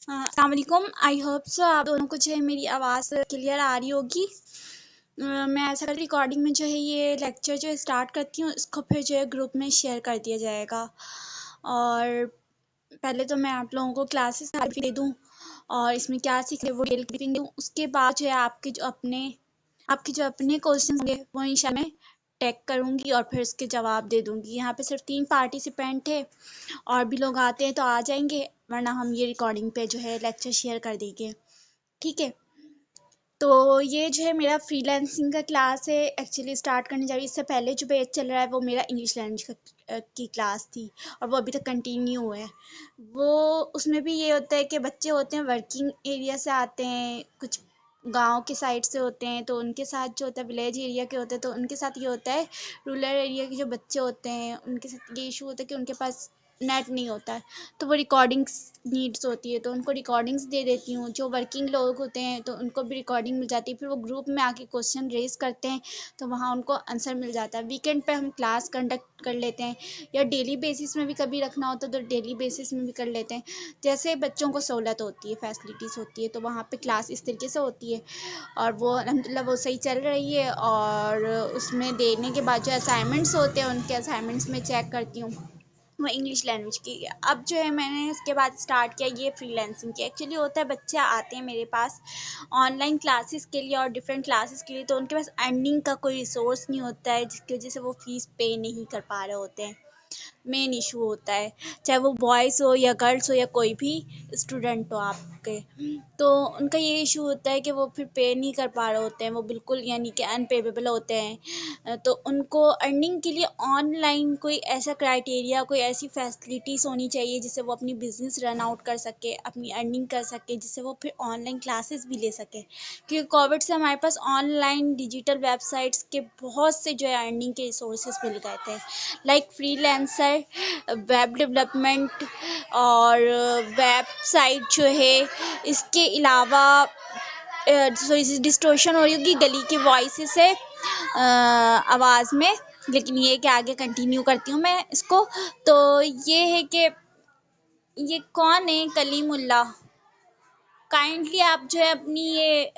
अस्सलाम वालेकुम। I hope so आप दोनों को जो है मेरी आवाज़ क्लियर आ रही होगी। मैं ऐसा कर रिकॉर्डिंग में जो है ये लेक्चर जो है स्टार्ट करती हूँ, इसको फिर जो है ग्रुप में शेयर कर दिया जाएगा। और पहले तो मैं आप लोगों को क्लासेस दे दूँ और इसमें क्या सीख रहे वो डिटेल ब्रीफिंग दूँ। उसके बाद जो है आपके जो अपने क्वेश्चन होंगे वो इंशाल्लाह मैं टैग करूँगी और फिर उसके जवाब दे दूँगी। यहाँ पे सिर्फ 3 पार्टिसिपेंट है और भी लोग आते हैं तो आ जाएंगे, वरना हम ये रिकॉर्डिंग पे जो है लेक्चर शेयर कर देंगे। ठीक है, तो ये जो है मेरा फ्रीलांसिंग का क्लास है, एक्चुअली स्टार्ट करने जा रही है। इससे पहले जो बैच चल रहा है वो मेरा इंग्लिश लैंग्वेज की क्लास थी और वो अभी तक कंटिन्यू है। वो उसमें भी ये होता है कि बच्चे होते हैं वर्किंग एरिया से आते हैं, कुछ गांव के साइड से होते हैं, तो उनके साथ जो होता है विलेज एरिया के होते हैं, तो उनके साथ ये होता है रूरल एरिया के जो बच्चे होते हैं उनके साथ ये इशू होता है कि उनके पास नेट नहीं होता है, तो वो रिकॉर्डिंग्स नीड्स होती है, तो उनको रिकॉर्डिंग्स दे देती हूँ। जो वर्किंग लोग होते हैं तो उनको भी रिकॉर्डिंग मिल जाती है, फिर वो ग्रुप में आके क्वेश्चन रेज करते हैं तो वहाँ उनको आंसर मिल जाता है। वीकेंड पे हम क्लास कंडक्ट कर लेते हैं या डेली बेसिस में भी कभी रखना होता है तो डेली बेसिस में भी कर लेते हैं, जैसे बच्चों को सहूलत होती है, फैसिलिटीज़ होती है, तो वहाँ पे क्लास इस तरीके से होती है। और वो अल्हम्दुलिल्लाह वो सही चल रही है। और उसमें देने के बाद जो असाइनमेंट्स होते हैं उनके असाइनमेंट्स में चेक करती हूँ, वो इंग्लिश लैंग्वेज की। अब जो है मैंने उसके बाद स्टार्ट किया ये फ्रीलांसिंग की। एक्चुअली होता है बच्चे आते हैं मेरे पास ऑनलाइन क्लासेस के लिए और डिफरेंट क्लासेस के लिए, तो उनके पास अर्निंग का कोई रिसोर्स नहीं होता है, जिसकी वजह से वो फ़ीस पे नहीं कर पा रहे होते हैं। मेन इशू होता है, चाहे वो बॉयज़ हो या गर्ल्स हो या कोई भी स्टूडेंट हो आपके, तो उनका ये इशू होता है कि वो फिर पे नहीं कर पा रहे होते हैं, वो बिल्कुल यानी कि अनपेबल होते हैं। तो उनको अर्निंग के लिए ऑनलाइन कोई ऐसा क्राइटेरिया, कोई ऐसी फैसिलिटीज़ होनी चाहिए जिससे वो अपनी बिज़नेस रन आउट कर सके, अपनी अर्निंग कर सके, जिससे वो फिर ऑनलाइन क्लासेस भी ले सके। क्योंकि कोविड से हमारे पास ऑनलाइन डिजिटल वेबसाइट्स के बहुत से जो है अर्निंग के रिसोर्सेज मिल गए थे, लाइक फ्रीलांसर, वेब डेवलपमेंट और वेबसाइट जो है। इसके अलावा डिस्टोर्शन हो रही होगी गली की वॉइस से आवाज़ में, लेकिन ये कि आगे कंटिन्यू करती हूँ मैं इसको। तो ये है कि ये कौन है कलीमुल्ला, काइंडली आप जो है अपनी ये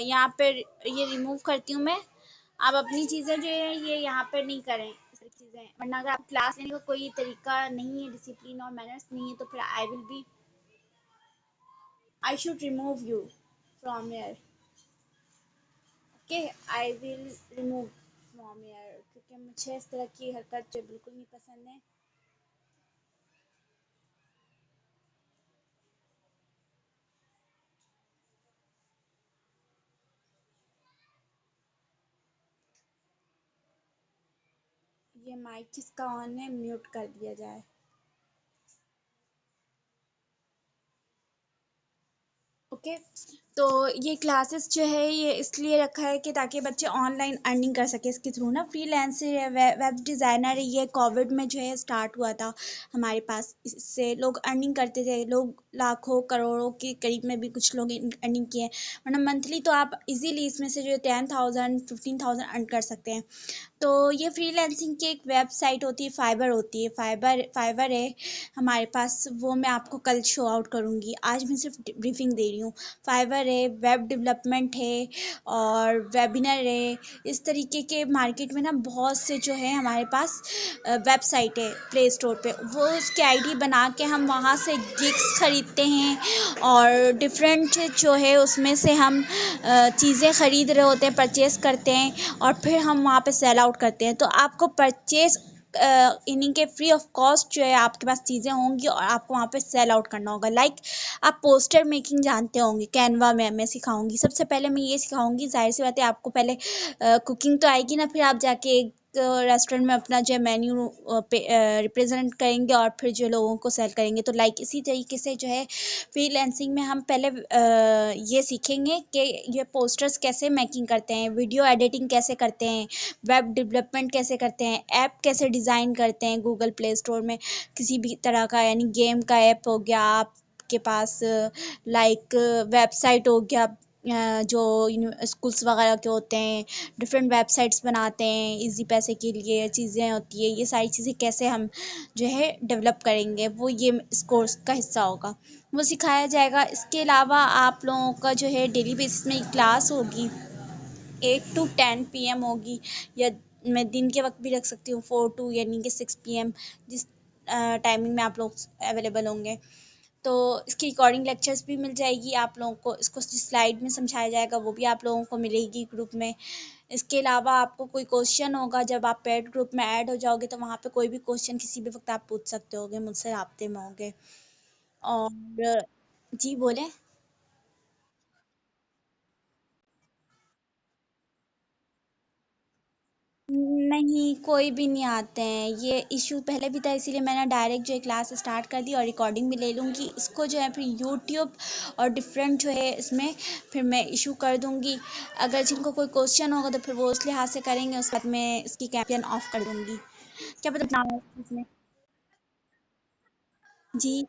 यहाँ पर ये रिमूव करती हूँ मैं। आप अपनी चीज़ें जो है ये यहाँ पर नहीं करें सारी चीज़ें, वरना अगर आप क्लास लेने का कोई तरीका नहीं है, डिसिप्लिन और मैनर्स नहीं है, तो फिर I should remove you from here. Okay, I will remove from here, क्योंकि मुझे इस तरह की हरकत जो बिल्कुल नहीं पसंद है। ये माइक जिसका ऑन है म्यूट कर दिया जाए। ओके, तो ये क्लासेस जो है ये इसलिए रखा है कि ताकि बच्चे ऑनलाइन अर्निंग कर सके इसके थ्रू ना। फ्रीलांसर है, वेब डिज़ाइनर है, ये कोविड में जो है स्टार्ट हुआ था हमारे पास। इससे लोग अर्निंग करते थे, लोग लाखों करोड़ों के करीब में भी कुछ लोग अर्निंग किए हैं, वरना मंथली तो आप इजीली इसमें से जो है 10,000 15,000 अर्न कर सकते हैं। तो ये फ्रीलांसिंग की एक वेबसाइट होती है, फाइबर होती है, फाइबर है हमारे पास, वो मैं आपको कल शो आउट करूँगी, आज मैं सिर्फ ब्रीफिंग दे रही हूँ। फाइबर है, वेब डेवलपमेंट है और वेबिनर है। इस तरीके के मार्केट में ना बहुत से जो है हमारे पास वेबसाइट है प्ले स्टोर पे, वो उसकी आईडी बना के हम वहाँ से गिग्स खरीदते हैं और डिफरेंट जो है उसमें से हम चीज़ें ख़रीद रहे होते हैं, परचेज़ करते हैं और फिर हम वहाँ पे सेल आउट करते हैं। तो आपको परचेज़ इन्हीं के फ्री ऑफ कॉस्ट जो है आपके पास चीज़ें होंगी और आपको वहाँ पे सेल आउट करना होगा। लाइक आप पोस्टर मेकिंग जानते होंगे, कैनवा में मैं सिखाऊंगी। सबसे पहले मैं ये सिखाऊंगी, जाहिर सी बात है आपको पहले कुकिंग तो आएगी ना, फिर आप जाके एक रेस्टोरेंट में अपना जो है मेन्यू रिप्रेजेंट करेंगे और फिर जो लोगों को सेल करेंगे। तो लाइक इसी तरीके से जो है फ्रीलांसिंग में हम पहले ये सीखेंगे कि ये पोस्टर्स कैसे मेकिंग करते हैं, वीडियो एडिटिंग कैसे करते हैं, वेब डेवलपमेंट कैसे करते हैं, ऐप कैसे डिज़ाइन करते हैं गूगल प्ले स्टोर में किसी भी तरह का, यानी गेम का ऐप हो गया आपके पास, लाइक वेबसाइट हो गया, जो स्कूल्स वगैरह के होते हैं, डिफरेंट वेबसाइट्स बनाते हैं इजी पैसे के लिए, चीज़ें होती है, ये सारी चीज़ें कैसे हम जो है डेवलप करेंगे, वो ये इस कोर्स का हिस्सा होगा, वो सिखाया जाएगा। इसके अलावा आप लोगों का जो है डेली बेसिस में क्लास होगी, 8 to 10 PM होगी, या मैं दिन के वक्त भी रख सकती हूँ, 4 to यानी कि 6 PM, जिस टाइमिंग में आप लोग अवेलेबल होंगे। तो इसकी रिकॉर्डिंग लेक्चर्स भी मिल जाएगी आप लोगों को, इसको स्लाइड में समझाया जाएगा, वो भी आप लोगों को मिलेगी ग्रुप में। इसके अलावा आपको कोई क्वेश्चन होगा, जब आप पेड ग्रुप में ऐड हो जाओगे तो वहाँ पे कोई भी क्वेश्चन किसी भी वक्त आप पूछ सकते होगे, मुझसे राब्ते में होगे। और जी बोले। नहीं, कोई भी नहीं आते हैं, ये इशू पहले भी था, इसीलिए मैंने डायरेक्ट जो है क्लास स्टार्ट कर दी और रिकॉर्डिंग भी ले लूँगी, इसको जो है फिर यूट्यूब और डिफरेंट जो है इसमें फिर मैं इशू कर दूँगी। अगर जिनको कोई क्वेश्चन होगा तो फिर वो उस लिहाज से करेंगे, उसके बाद मैं इसकी कैंपेन ऑफ कर दूँगी। क्या पता नाम है इसमें। जी,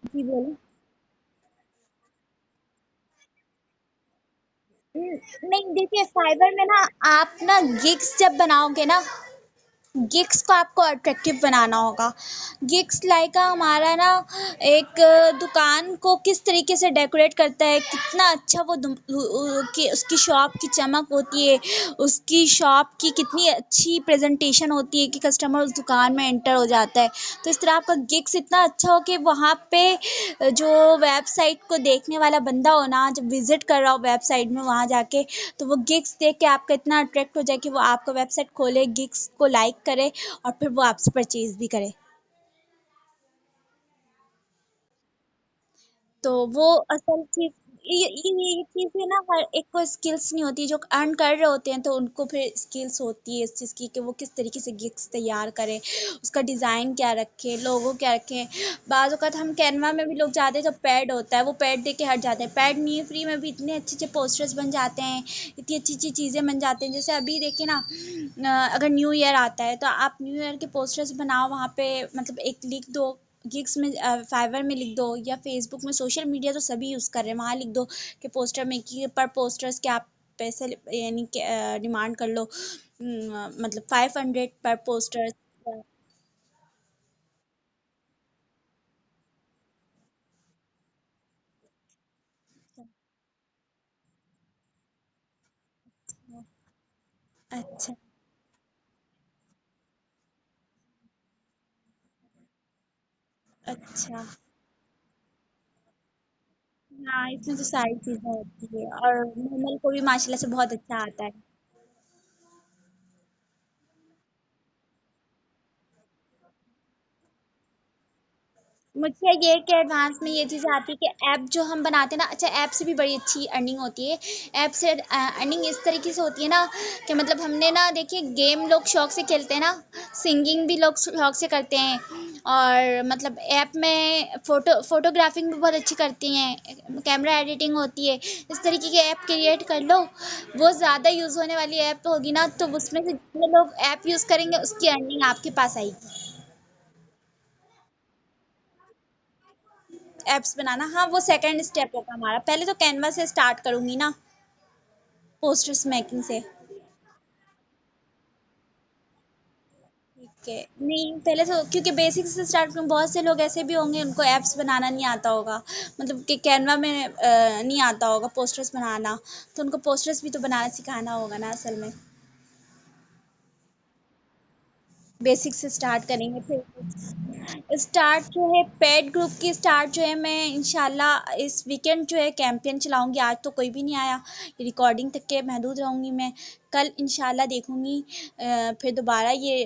जी बोलें। नहीं देखिए, फाइवर में ना आप ना गिग्स जब बनाओगे ना, गिग्स को आपको अट्रैक्टिव बनाना होगा। गिग्स लाइका हमारा ना एक दुकान को किस तरीके से डेकोरेट करता है, कितना अच्छा वो कि उसकी शॉप की चमक होती है, उसकी शॉप की कितनी अच्छी प्रेजेंटेशन होती है कि कस्टमर उस दुकान में एंटर हो जाता है। तो इस तरह आपका गिग्स इतना अच्छा हो कि वहाँ पे जो वेबसाइट को देखने वाला बंदा हो ना, जब विजिट कर रहा हो वेबसाइट में वहाँ जाके, तो वो गिग्स देख के आपका इतना अट्रैक्ट हो जाए कि वो आपका वेबसाइट खोले, गिग्स को लाइक करे और फिर वो आपसे परचेज भी करे। तो वो असल चीज़, ये चीज़ें ना हर एक को स्किल्स नहीं होती, जो अर्न कर रहे होते हैं तो उनको फिर स्किल्स होती है इस चीज़ की कि वो किस तरीके से गिग्स तैयार करें, उसका डिज़ाइन क्या रखें, लोगो क्या रखें। बाज़ औक़ात हम कैनवा में भी लोग जाते हैं तो पैड होता है, वो पैड देख के हट जाते हैं। पैड नहीं है, फ्री में भी इतने अच्छे-अच्छे पोस्टर्स बन जाते हैं, इतनी अच्छी-अच्छी चीज़ें बन जाते हैं। जैसे अभी देखिए ना, अगर न्यू ईयर आता है तो आप न्यू ईयर के पोस्टर्स बनाओ, वहाँ पे मतलब एक लिख दो, गिग्स में फाइवर में लिख दो, या फेसबुक में, सोशल मीडिया तो सभी यूज़ कर रहे हैं, वहाँ लिख दो कि पोस्टर में कि पर पोस्टर्स के आप पैसे यानी कि डिमांड कर लो, मतलब 500 पर पोस्टर्स। अच्छा। अच्छा। हाँ, इसमें तो सारी चीज़ें होती है और नॉर्मल को भी माशाल्लाह से बहुत अच्छा आता है। मुझे ये कि एडवांस में ये चीज़ आती है कि ऐप जो हम बनाते हैं ना, अच्छा ऐप से भी बड़ी अच्छी अर्निंग होती है। ऐप से अर्निंग इस तरीके से होती है ना कि मतलब हमने ना देखिए, गेम लोग शौक से खेलते हैं ना, सिंगिंग भी लोग शौक से करते हैं, और मतलब ऐप में फ़ोटोग्राफिंग भी बहुत अच्छी करती हैं, कैमरा एडिटिंग होती है। इस तरीके की ऐप क्रिएट कर लो, वो ज़्यादा यूज़ होने वाली ऐप होगी ना, तो उसमें से जितने लोग ऐप यूज़ करेंगे उसकी अर्निंग आपके पास आएगी। एप्स बनाना, हाँ, वो सेकंड स्टेप होगा हमारा, पहले तो कैनवा से स्टार्ट करूंगी ना, पोस्टर्स मेकिंग से। ठीक है, नहीं पहले तो क्योंकि बेसिक से स्टार्ट करूँ, बहुत से लोग ऐसे भी होंगे उनको एप्स बनाना नहीं आता होगा, मतलब कि कैनवा में नहीं आता होगा पोस्टर्स बनाना, तो उनको पोस्टर्स भी तो बनाना सिखाना होगा ना असल में। बेसिक से स्टार्ट करेंगे, फिर स्टार्ट जो है पेड ग्रुप की स्टार्ट जो है मैं इंशाल्लाह इस वीकेंड जो है कैंपेन चलाऊंगी। आज तो कोई भी नहीं आया, रिकॉर्डिंग तक के महदूद रहूंगी मैं। कल इंशाल्लाह देखूंगी, फिर दोबारा ये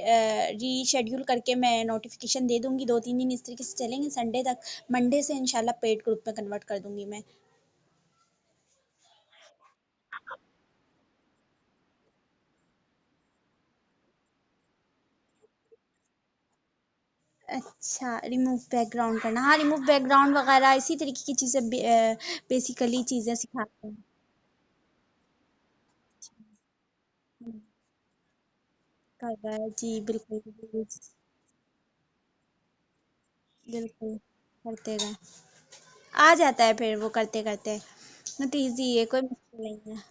रीशेड्यूल करके मैं नोटिफिकेशन दे दूंगी। 2-3 दिन इस तरीके से चलेंगे, संडे तक, मंडे से इंशाल्लाह पेड ग्रुप में कन्वर्ट कर दूंगी मैं। अच्छा, रिमूव बैकग्राउंड करना, हाँ, रिमूव बैकग्राउंड वगैरह इसी तरीके की चीज़ें बेसिकली चीज़ें सिखाते हैं। हुँ, कर रहा है, जी, बिल्कुल, बिल्कुल, बिल्कुल, करते रहें। आ जाता है फिर वो करते-करते। बहुत इजी है, कोई मुश्किल नहीं है।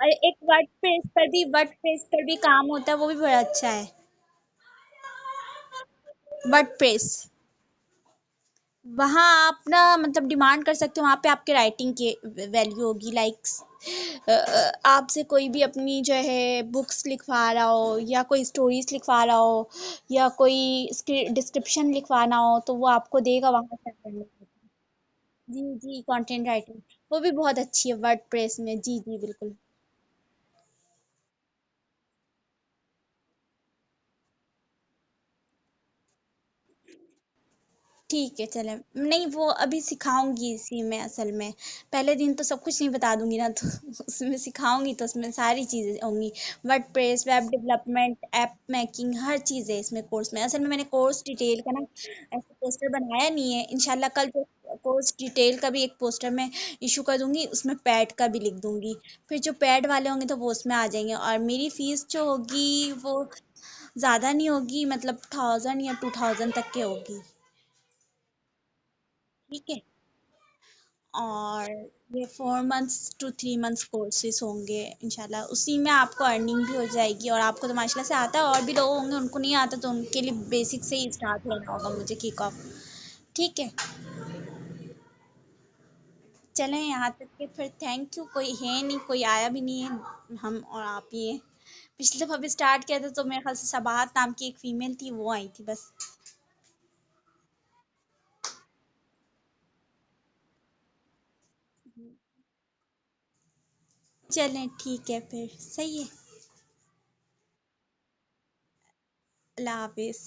और एक वर्ड प्रेस पर भी काम होता है, वो भी बड़ा अच्छा है। वर्ड प्रेस, वहाँ आप ना मतलब डिमांड कर सकते हो, वहाँ पे आपके राइटिंग की वैल्यू होगी, लाइक्स। आपसे कोई भी अपनी जो है बुक्स लिखवा रहा हो, या कोई स्टोरीज लिखवा रहा हो, या कोई डिस्क्रिप्शन लिखवाना हो, तो वो आपको देगा वहाँ से करने को। जी जी, कंटेंट राइटिंग वो भी बहुत अच्छी है वर्ड प्रेस में। जी जी बिल्कुल। ठीक है चले, नहीं वो अभी सिखाऊंगी इसी में असल में। पहले दिन तो सब कुछ नहीं बता दूंगी ना, तो उसमें सिखाऊंगी तो उसमें सारी चीजें होंगी। WordPress, web development, app making, हर चीज है इसमें कोर्स में। असल में मैंने कोर्स डिटेल का ना ऐसे पोस्टर बनाया नहीं है, इंशाल्लाह कल जो कोर्स डिटेल का भी एक पोस्टर में इशू कर दूंगी, उसमें पैड का भी लिख दूंगी। फिर जो पैड वाले होंगे तो वो उसमें आ जाएंगे, और मेरी फीस जो होगी वो ज्यादा नहीं होगी, मतलब 1000 या 2000 तक के होगी। ठीक है। और ये 4 मंथ्स to 3 मंथ्स कोर्सेज होंगे इंशाल्लाह, उसी में आपको अर्निंग भी हो जाएगी। और आपको तो माशाल्लाह से आता है, और भी लोग होंगे उनको नहीं आता, तो उनके लिए बेसिक से ही स्टार्ट होना होगा मुझे किक ऑफ। ठीक है। चलें यहाँ तक के, फिर थैंक यू। कोई है नहीं, कोई आया भी नहीं है, हम और आप ही हैं। पिछले दफा भी स्टार्ट किया था तो मेरे ख्याल से सबाहत नाम की एक फीमेल थी, वो आई थी बस। चलें ठीक है, फिर सही है। अल्लाह हाफिज़।